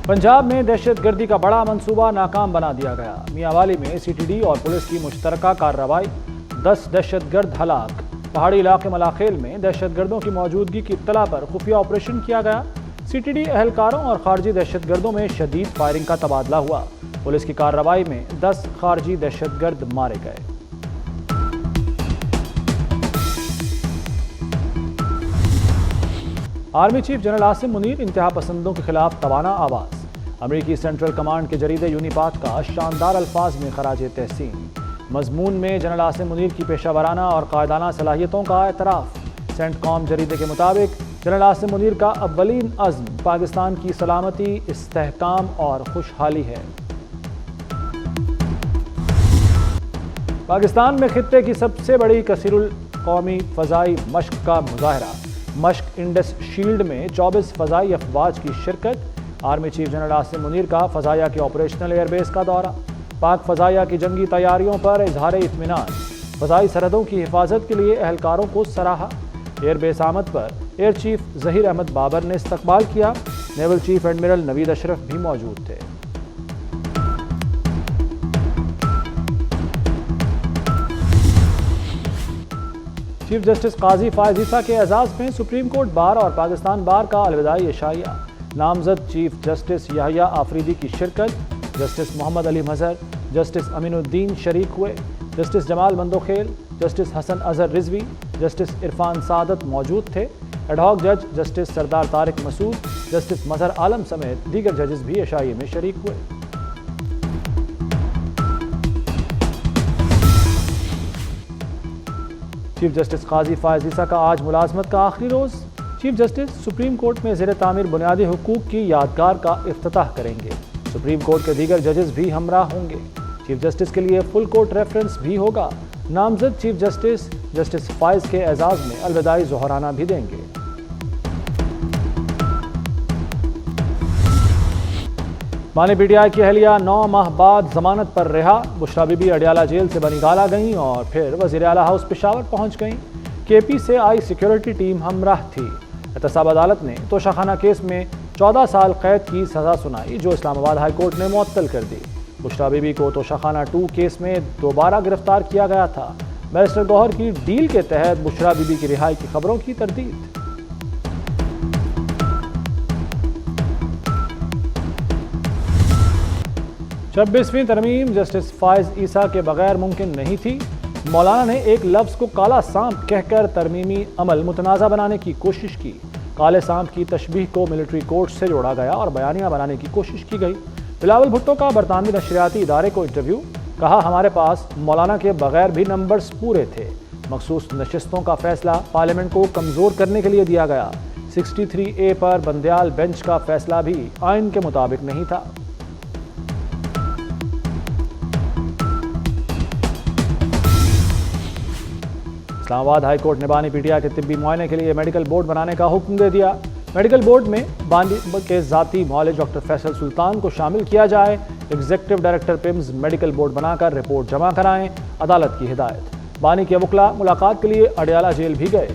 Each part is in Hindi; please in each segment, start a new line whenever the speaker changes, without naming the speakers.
पंजाब में दहशतगर्दी का बड़ा मंसूबा नाकाम बना दिया गया। मियांवाली में सीटीडी और पुलिस की मुश्तरका कार्रवाई, 10 दहशतगर्द हलाक। पहाड़ी इलाके मलाखेल में दहशतगर्दों की मौजूदगी की इत्तला पर खुफिया ऑपरेशन किया गया। सीटीडी एहलकारों और खारजी दहशतगर्दों में शदीद फायरिंग का तबादला हुआ। पुलिस की कार्रवाई में 10 खारजी दहशतगर्द मारे गए। Army chief general Asim Munir इंतहा पसंदों के खिलाफ तवाना आवाज़। अमरीकी सेंट्रल कमांड के जरीदे यूनिपाथ का शानदार अल्फाज में खराज तहसीन। मजमून में जनरल आसिम मुनीर की पेशा वराना और कायदाना सलाहियतों का एतराफ़। सेंट कॉम जरीदे के मुताबिक जनरल आसिम मुनीर का अव्वलीन अज़्म पाकिस्तान की सलामती, इस्तेहकाम और खुशहाली है। पाकिस्तान में खित्ते की सबसे बड़ी कसीरुल कौमी फ़ज़ाई मश्क का मुजाहरा। मश्क इंडस शील्ड में 24 फ़ज़ाई अफवाज की शिरकत। Army chief general Asim Munir का फ़ज़ाया के ऑपरेशनल एयरबेस का दौरा। पाक फ़ज़ाया की जंगी तैयारियों पर इजहार इत्मीनान। फ़ज़ाई सरहदों की हिफाजत के लिए एहलकारों को सराहा। एयरबेस आमद पर एयर चीफ ज़हीर अहमद बाबर ने इस्तकबाल किया। Naval chief admiral Naveed Ashraf भी मौजूद थे। चीफ जस्टिस काजी फायज ईसा के एजाज़ में सुप्रीम कोर्ट बार और पाकिस्तान बार का अलविदाई इशाइया। नामजद चीफ जस्टिस याहिया आफरीदी की शिरकत। जस्टिस मोहम्मद अली मजहर, जस्टिस अमीनुद्दीन शरीक हुए। Justice Jamal Mandokhel, justice Hasan Azhar Rizvi, justice Irfan Saadat मौजूद थे। एडहॉक जज जस्टिस सरदार तारिक मसूद, जस्टिस मजहर आलम समेत दीगर जजेस भी इशाइये में शरीक हुए। चीफ जस्टिस काजी फायज ईसा का आज मुलाजमत का आखिरी रोज़। चीफ जस्टिस सुप्रीम कोर्ट में ज़ेर तामीर बुनियादी हुकूक की यादगार का इफ्तिताह करेंगे। सुप्रीम कोर्ट के दीगर जजेस भी हमराह होंगे। चीफ जस्टिस के लिए फुल कोर्ट रेफरेंस भी होगा। नामजद चीफ जस्टिस जस्टिस फायज के एजाज़ में अलविदाई ज़ोहराना भी देंगे। बानी पीटीआई की अहलिया 9 माह बाद जमानत पर रिहा। बुशरा बीबी अडियाला जेल से बनिगाला गईं और फिर वज़ीर आला हाउस पेशावर पहुंच गईं। केपी से आई सिक्योरिटी टीम हमराह थी। एहतसाब अदालत ने तोशाखाना केस में 14 साल कैद की सज़ा सुनाई, जो इस्लामाबाद हाई कोर्ट ने मुअत्तल कर दी। बुशरा बीबी को तोशाखाना 2 केस में दोबारा गिरफ्तार किया गया था। बैरिस्टर गौहर की डील के तहत बुशरा बीबी की रिहाई की खबरों की तरदीद। छब्बीसवीं तरमीम जस्टिस फायज ईसा के बगैर मुमकिन नहीं थी। मौलाना ने एक लफ्ज़ को काला सांप कहकर तरमीमी अमल मुतनाज़ा बनाने की कोशिश की। काले सांप की तशबीह को मिलिट्री कोर्ट से जोड़ा गया और बयानिया बनाने की कोशिश की गई। बिलावल भुट्टो का बरतानवी नशरियाती इदारे को इंटरव्यू। कहा, हमारे पास मौलाना के बगैर भी नंबर्स पूरे थे। मखसूस नशिस्तों का फैसला पार्लियामेंट को कमज़ोर करने के लिए दिया गया। 63A पर बंदयाल बेंच का फैसला भी आइन के मुताबिक नहीं था। इस्लामाबाद हाई कोर्ट ने बानी पीटीआई के तिब्बी मुआयने के लिए मेडिकल बोर्ड बनाने का हुक्म दे दिया। मेडिकल बोर्ड में बानी के ज़ाती मौलिज डॉक्टर फैसल सुल्तान को शामिल किया जाए। Executive director PIMS medical board बनाकर रिपोर्ट जमा कराएं, अदालत की हिदायत। बानी के वकला मुलाकात के लिए अडियाला जेल भी गए।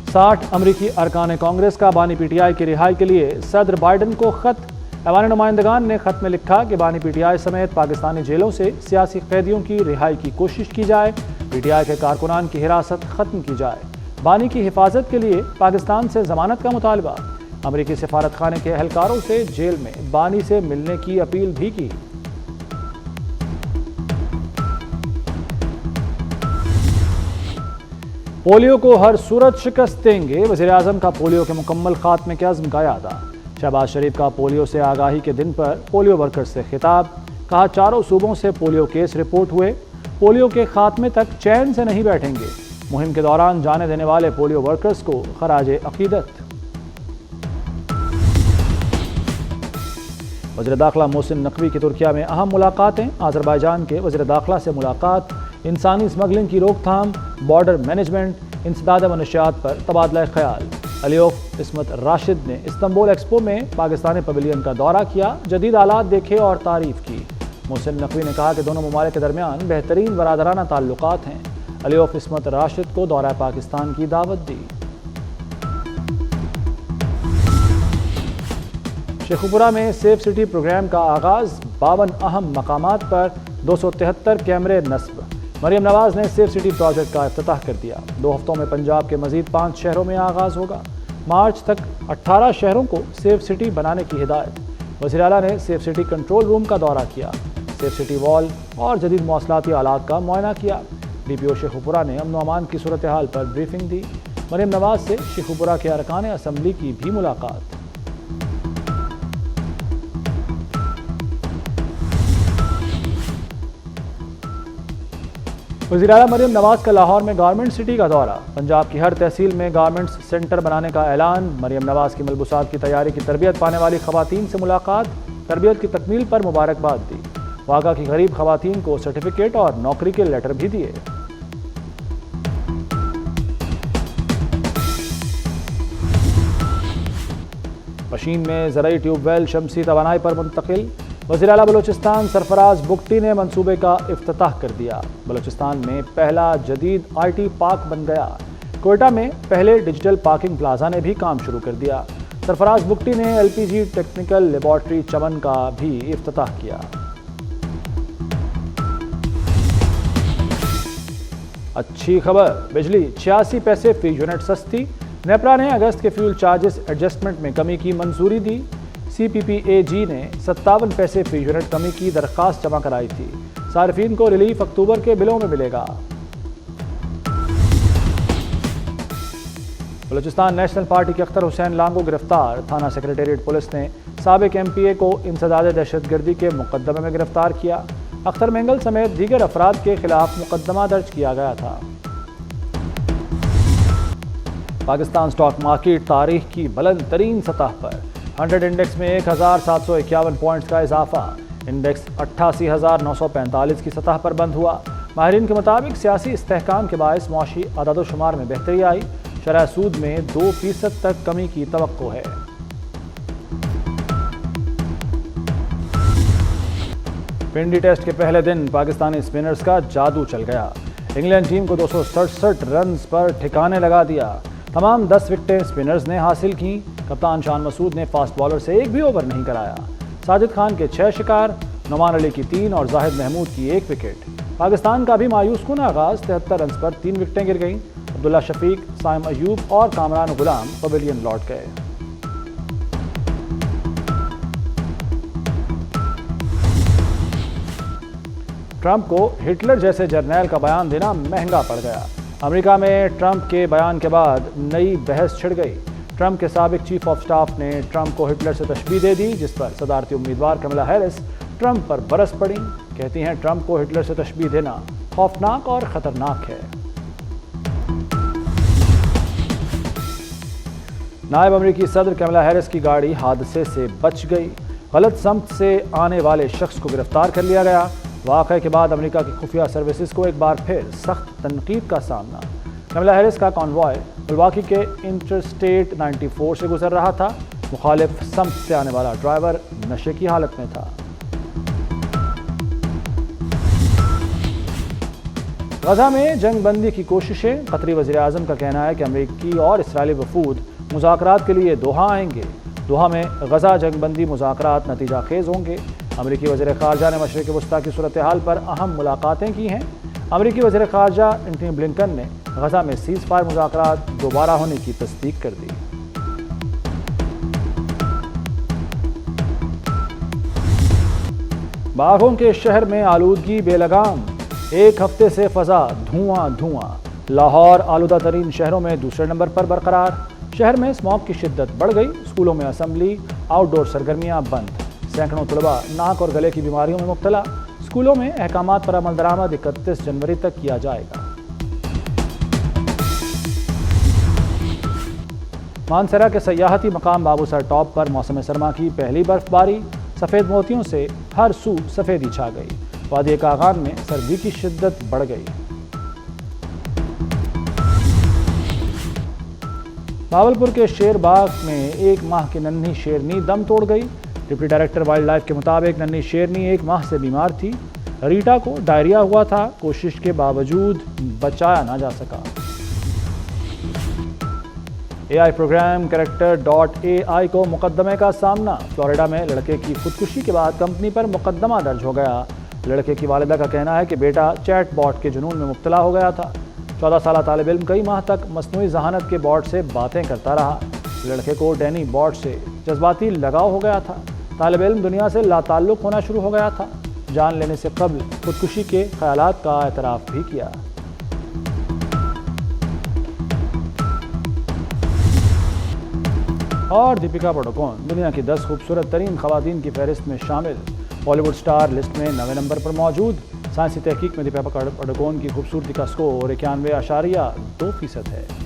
साठ अमरीकी अरकान कांग्रेस का बानी पीटीआई की रिहाई के लिए सदर बाइडन को खत। ऐवान नुमाइंदगान ने खत में लिखा कि बानी पीटीआई समेत पाकिस्तानी जेलों से सियासी कैदियों की रिहाई की कोशिश की जाए। पीटीआई के कारकुनान की हिरासत खत्म की जाए। बानी की हिफाजत के लिए पाकिस्तान से जमानत का मुतालबा। अमरीकी सिफारत खाने के एहलकारों से जेल में बानी से मिलने की अपील भी की। पोलियो को हर सूरत शिकस्त देंगे। वज़ीर आज़म का पोलियो के मुकम्मल खात्मे के अज़्म का यादा। शहबाज शरीफ का पोलियो से आगाही के दिन पर पोलियो वर्कर्स से खिताब। कहा, चारों सूबों से पोलियो केस रिपोर्ट हुए। पोलियो के खात्मे तक चैन से नहीं बैठेंगे। मुहिम के दौरान जाने देने वाले पोलियो वर्कर्स को खराजे अकीदत। वज़ीर दाखिला मोहसिन नकवी की तुर्किया में अहम मुलाकातें। अज़रबैजान के वज़ीर दाखिला से मुलाकात। इंसानी स्मगलिंग की रोकथाम, बॉर्डर मैनेजमेंट, इंसदाद मनशियात पर तबादला ख्याल। अलियोफ इस्मत राशिद ने इस्तांबुल एक्सपो में पाकिस्तानी पवेलियन का दौरा किया, जदीद आलात देखे और तारीफ की। मोहसिन नकवी ने कहा कि दोनों ममालिक के दरमियान बेहतरीन बरादराना ताल्लुकात हैं। अली और किस्मत राशिद को दौरा पाकिस्तान की दावत दी। शेखुपुरा में सेफ सिटी प्रोग्राम का आगाज़, 52 अहम मकामात पर 273 कैमरे नस्ब। मरियम नवाज ने सेफ सिटी प्रोजेक्ट का इफ्तिताह कर दिया। 2 हफ्तों में पंजाब के मजीद 5 शहरों में आगाज़ होगा। मार्च तक 18 शहरों को सेफ सिटी बनाने की हिदायत। वज़ीर आला ने सेफ सिटी कंट्रोल रूम का दौरा किया। सेफ सिटी वॉल और जदीद मौसलाती आलात का मुआयना किया। DPO शेखुपुरा ने अमन अमान की सूरत हाल पर ब्रीफिंग दी। मरियम नवाज से शेखुपुरा के अरकान असम्बली की भी मुलाकात। वज़ीर आला मरियम नवाज का लाहौर में गारमेंट सिटी का दौरा। पंजाब की हर तहसील में गारमेंट्स सेंटर बनाने का ऐलान। मरियम नवाज की मलबूसात की तैयारी की तरबियत पाने वाली खवातीन से मुलाकात, तरबियत की तकमील पर मुबारकबाद दी। वागा की गरीब खवातीन को सर्टिफिकेट और नौकरी के लेटर भी दिए। पशीन में ज़राई ट्यूबवेल शमसी तवानाई पर मुंतकिल। वज़ीर आला बलूचिस्तान सरफराज बुगटी ने मंसूबे का इफ्तिताह कर दिया। बलूचिस्तान में पहला जदीद IT पार्क बन गया। कोयटा में पहले डिजिटल पार्किंग प्लाजा ने भी काम शुरू कर दिया। सरफराज बुगटी ने LPG टेक्निकल लेबॉर्ट्री चमन का भी इफ्तिताह किया। अच्छी खबर, बिजली 86 पैसे फी यूनिट सस्ती। नेपरा ने अगस्त के फ्यूल चार्जेस एडजस्टमेंट में कमी की मंजूरी दी। CPPAG ने 57 पैसे फी यूनिट कमी की दरख्वास्त जमा कराई थी। सार्फिन को रिलीफ अक्टूबर के बिलों में मिलेगा। बलूचिस्तान नेशनल पार्टी के अख्तर हुसैन लांगो गिरफ्तार। थाना सेक्रेटेरिएट पुलिस ने साबिक MPA को इंसदाद दहशतगर्दी के मुकदमे में गिरफ्तार किया। अख्तर मेंगल समेत दीगर अफराद के खिलाफ मुकदमा दर्ज किया गया था। पाकिस्तान स्टॉक मार्केट तारीख की बुलंद तरीन सतह पर 100 इंडेक्स में 1751 पॉइंट्स का इजाफा। इंडेक्स 88,945 की सतह पर बंद हुआ। माहिरीन के मुताबिक सियासी इस्तेहकाम के बायस मौशी आदादोशुमार में बेहतरी आई। शरह सूद में 2% तक कमी की तवक्को है। पिंडी टेस्ट के पहले दिन पाकिस्तानी स्पिनर्स का जादू चल गया। इंग्लैंड टीम को 267 रन पर ठिकाने लगा दिया। तमाम 10 विकेटें स्पिनर्स ने हासिल की। कप्तान शान मसूद ने फास्ट बॉलर से एक भी ओवर नहीं कराया। साजिद खान के 6 शिकार, नुमान अली की 3 और जाहिद महमूद की 1 विकेट। पाकिस्तान का भी मायूस कुन आगाज, 73 रन पर 3 विकेटें गिर गईं। अब्दुल्ला शफीक, साइम अयूब और कामरान गुलाम पवेलियन लौट गए। ट्रंप को हिटलर जैसे जर्नैल का बयान देना महंगा पड़ गया। अमेरिका में ट्रंप के बयान के बाद नई बहस छिड़ गई। ट्रंप के साबिक चीफ ऑफ स्टाफ ने ट्रंप को हिटलर से तशबीह दे दी, जिस पर सदारती उम्मीदवार कमला हैरिस ट्रंप पर बरस पड़ी। कहती हैं ट्रंप को हिटलर से तशबीह देना खौफनाक और ख़तरनाक है। नायब अमरीकी सदर कमला हैरिस की गाड़ी हादसे से बच गई। गलत समत से आने वाले शख्स को गिरफ्तार कर लिया गया। वाक़े के बाद अमेरिका की खुफिया सर्विसेज को एक बार फिर सख्त तनकीद का सामना। कमला हैरिस का कॉन्वॉय मिल्वाकी के इंटरस्टेट 94 से गुजर रहा था। मुखालिफ समत से आने वाला ड्राइवर नशे की हालत में था। गजा में जंग बंदी की कोशिशें। कतरी वज़ीर आज़म का कहना है कि अमेरिकी और इसराइली वफूद मुज़ाकरात के लिए दोहा आएंगे। दोहा में गजा जंग बंदी मुज़ाकरात नतीजा खेज़ होंगे। अमेरिकी वज़ीर ख़ारजा ने मशरिक़ वस्ता की सूरत हाल पर अहम मुलाकातें की हैं। अमेरिकी वज़ीर ख़ारजा एंटनी ब्लिंकन ने गजा में सीज़ फायर मुज़ाकरात दोबारा होने की तस्दीक कर दी। बाघों के शहर में आलूदगी बेलगाम। 1 हफ्ते से फ़ज़ा धुआं धुआं। लाहौर आलूदा तरीन शहरों में दूसरे नंबर पर बरकरार। शहर में स्मॉग की शिद्दत बढ़ गई। स्कूलों में असम्बली, आउटडोर सरगर्मियां बंद। सैकड़ों तलबा नाक और गले की बीमारियों में मुब्तला। स्कूलों में अहकामात पर अमल दरामद 31 जनवरी तक किया जाएगा। मानसरा के सयाहती मकाम बाबूसर टॉप पर मौसम सरमा की पहली बर्फबारी। सफ़ेद मोतियों से हर सू सफ़ेदी छा गई। वादी कागान में सर्दी की शिद्दत बढ़ गई। भावलपुर के शेर बाग में 1 माह की नन्ही शेरनी दम तोड़ गई। डिप्टी डायरेक्टर वाइल्ड लाइफ के मुताबिक नन्ही शेरनी 1 माह से बीमार थी। रीटा को डायरिया हुआ था, कोशिश के बावजूद बचाया ना जा सका। AI प्रोग्राम कैरेक्टर.AI को मुकदमे का सामना। फ्लोरिडा में लड़के की खुदकुशी के बाद कंपनी पर मुकदमा दर्ज हो गया। लड़के की वालिदा का कहना है कि बेटा चैट बॉट के जुनून में मुब्तला हो गया था। 14 साल तालिब इल्म कई माह तक मसनूई जहानत के बॉट से बातें करता रहा। लड़के को डैनी बॉट से जज्बाती लगाव हो गया था। तालिब इल्म दुनिया से लाताल्लुक होना शुरू हो गया था। जान लेने से कबल खुदकुशी के ख्यालात का एतराफ़ भी किया। और दीपिका पादुकोण दुनिया की 10 खूबसूरत तरीन खवातीन की फहरिस्त में शामिल। बॉलीवुड स्टार लिस्ट में 9वें नंबर पर मौजूद। साइंसी तहकीक में दीपिका पादुकोण की खूबसूरती का स्कोर 91.2% है।